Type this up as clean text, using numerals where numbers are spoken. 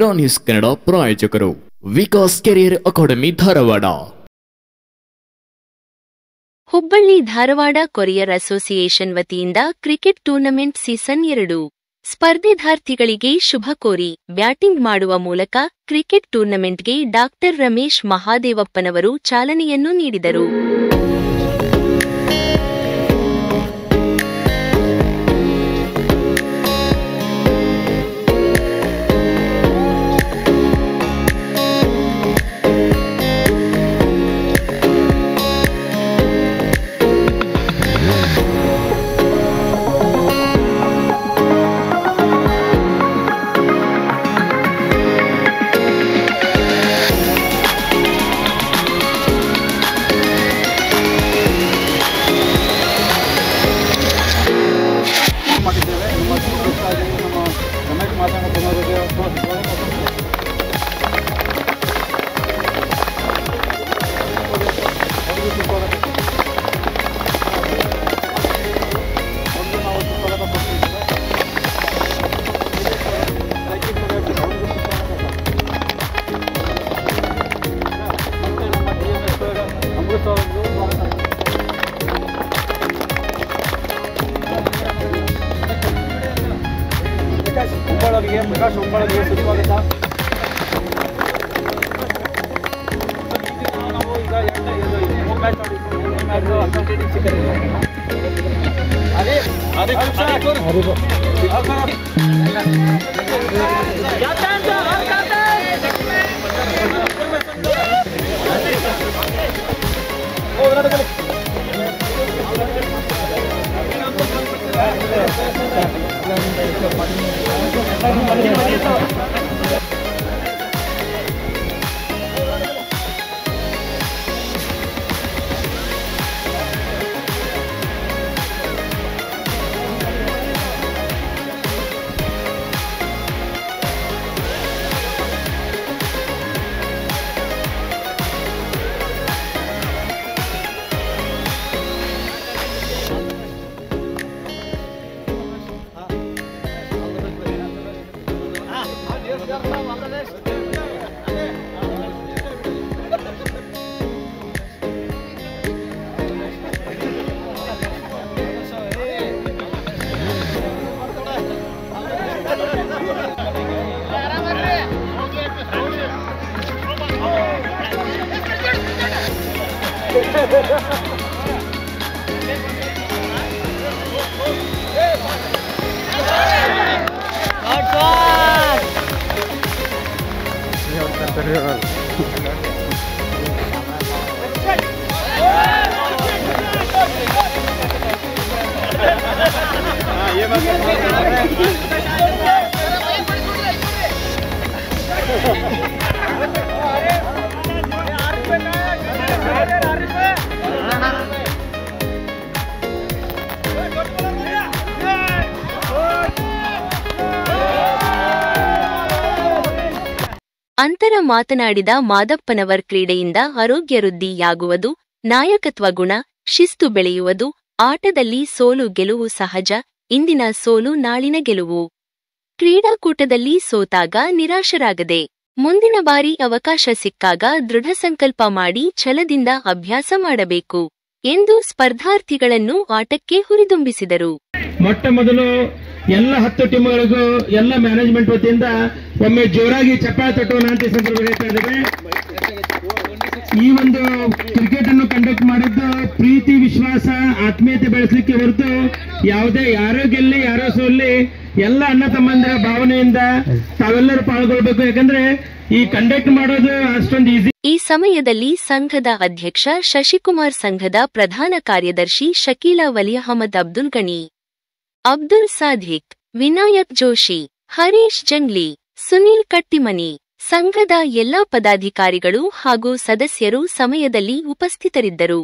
ರಾ news Kannada ಪ್ರಾಯೋಜಕರು Vikas career academy Dharwad. Hubballi Dharwad courier association ವತಿಯಿಂದ cricket tournament season 2 ಸ್ಪರ್ಧಾರ್ಥಿಗಳಿಗೆ ಶುಭ ಕೋರಿ ಬ್ಯಾಟಿಂಗ್ ಮಾಡುವ ಮೂಲಕ ಕ್ರಿಕೆಟ್ ಟೂರ್ನಮೆಂಟ್ಗೆ ಡಾಕ್ಟರ್ ರಮೇಶ್ ಮಹಾದೇವಪ್ಪನವರು ಚಾಲನೆಯನ್ನು ನೀಡಿದರು. ಪ್ರಕಾಶ್ ಒಂಬಳಗೆ ಸುಸ್ವಾಗತ. ನಾವು ಈಗ ಮ್ಯಾಚ್ ಅಂತರ ಮಾತನಾಡಿದ ಮಾದಪ್ಪನವರ್ ಕ್ರೀಡೆಯಿಂದ ಆರೋಗ್ಯ ವೃದ್ಧಿಯಾಗುವುದು, ನಾಯಕತ್ವ ಗುಣ, ಶಿಸ್ತು ಬೆಳೆಯುವುದು, ಆಟದಲ್ಲಿ ಸೋಲು ಗೆಲುವು ಸಹಜ, ಇಂದಿನ ಸೋಲು ನಾಳಿನ ಗೆಲುವು. ಕ್ರೀಡಾಕೂಟದಲ್ಲಿ ಸೋತಾಗ ನಿರಾಶರಾಗದೆ ಮುಂದಿನ ಬಾರಿ ಅವಕಾಶ ಸಿಕ್ಕಾಗ ದೃಢ ಸಂಕಲ್ಪ ಮಾಡಿ ಛಲದಿಂದ ಅಭ್ಯಾಸ ಮಾಡಬೇಕು ಎಂದು ಸ್ಪರ್ಧಾರ್ಥಿಗಳನ್ನು ಆಟಕ್ಕೆ ಹುರಿದುಂಬಿಸಿದರು. ಮೊಟ್ಟ ಮೊದಲು ಎಲ್ಲ 10 ಟೀಮ್ಗಳಿಗೂ ಎಲ್ಲ ಮ್ಯಾನೇಜ್ಮೆಂಟ್ ವತಿಯಿಂದ ಒಮ್ಮೆ ಜೋರಾಗಿ ಚಪ್ಪಾಳೆ ತಟ್ಟುವ ಅಂತ ಸಂದರ್ಭ ಹೇಳ್ತಾ ಇದ್ದೇವೆ. ಈ ಒಂದು ಕ್ರಿಕೆಟ್ ಅನ್ನು ಕಂಡಕ್ಟ್ ಮಾಡಿದ್ದು ಪ್ರೀತಿ, ವಿಶ್ವಾಸ, ಆತ್ಮೀಯತೆ ಬೆಳೆಸಲಿಕ್ಕೆ ಹೊರತು ಯಾವುದೇ ಯಾರೋ ಗೆಲ್ಲಿ ಯಾರೋ ಸೋಲ್ಲಿ ಎಲ್ಲ ಅಣ್ಣ ತಮ್ಮಂದಿರ ಭಾವನೆಯಿಂದ ತಾವೆಲ್ಲರೂ ಪಾಲ್ಗೊಳ್ಬೇಕು. ಯಾಕಂದ್ರೆ ಈ ಕಂಡಕ್ಟ್ ಮಾಡೋದು ಅಷ್ಟೊಂದು ಈಸಿ. ಈ ಸಮಯದಲ್ಲಿ ಸಂಘದ ಅಧ್ಯಕ್ಷ ಶಶಿಕುಮಾರ್, ಸಂಘದ ಪ್ರಧಾನ ಕಾರ್ಯದರ್ಶಿ ಶಕೀಲಾ ವಲಿ ಅಹಮದ್, ಅಬ್ದುಲ್ ಗಣಿ, ಅಬ್ದುಲ್ ಸಾಧಿಕ್, ವಿನಾಯಕ್ ಜೋಶಿ, ಹರೀಶ್ ಜಂಗ್ಲಿ, ಸುನೀಲ್ ಕಟ್ಟಿಮನಿ, ಸಂಘದ ಎಲ್ಲಾ ಪದಾಧಿಕಾರಿಗಳು ಹಾಗೂ ಸದಸ್ಯರು ಸಮಯದಲ್ಲಿ ಉಪಸ್ಥಿತರಿದ್ದರು.